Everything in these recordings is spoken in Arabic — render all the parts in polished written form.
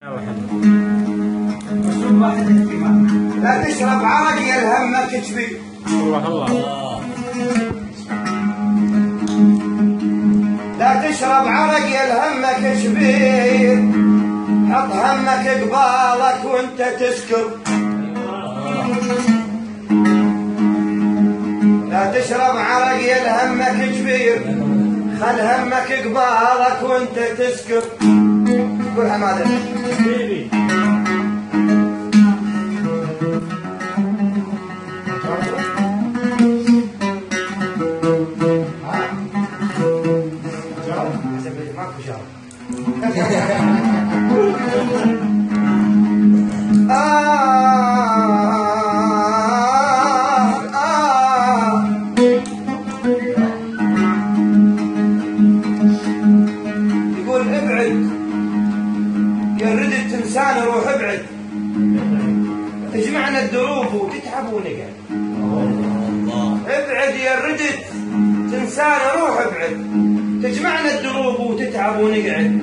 لا تشرب عرق يا همك كبير. الله لا تشرب عرق يا همك كبير، حط همك قبالك وانت تسكر. لا تشرب عرق يا همك كبير، خل همك قبالك وانت تسكر. قول حماده يقول ابعد يا رد التمسان روح ابعد، تجمعنا الدروب وتتعب ونقعد. ابعد يا ردت تنسان روح ابعد، تجمعنا الدروب وتتعب ونقعد.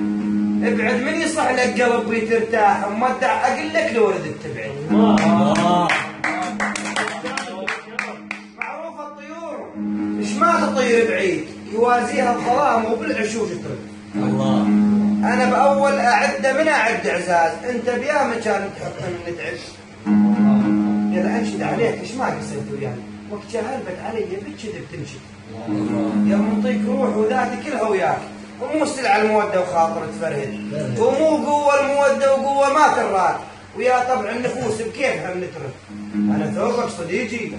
ابعد من يصح لك قلبي ترتاح، ومدع اقول لك لو ردت تبعد. معروف الطيور مش ما تطير بعيد، يوازيها الظلام وبالعشوش ترد. الله انا باول اعده من اعد اعزاز، انت بيا مكان تحط نتعب. يلا انشد عليك ايش ما قصرت وياي، وقت شهلبت علي بتشذب تمشي. يا منطيك روح وذاتي كلها وياك، ومو على الموده وخاطر تفرهد، ومو قوه الموده وقوه ما تراك، ويا طبع النفوس بكيفها بنترك. انا ثوبك صديقي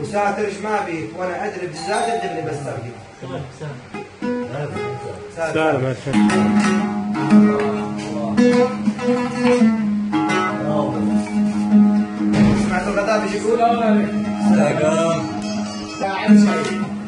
وساتر ايش ما بيك، وانا ادري بالذات الدبني بسترقي. سالم سمعت الغداء ايش يقول؟ سلام.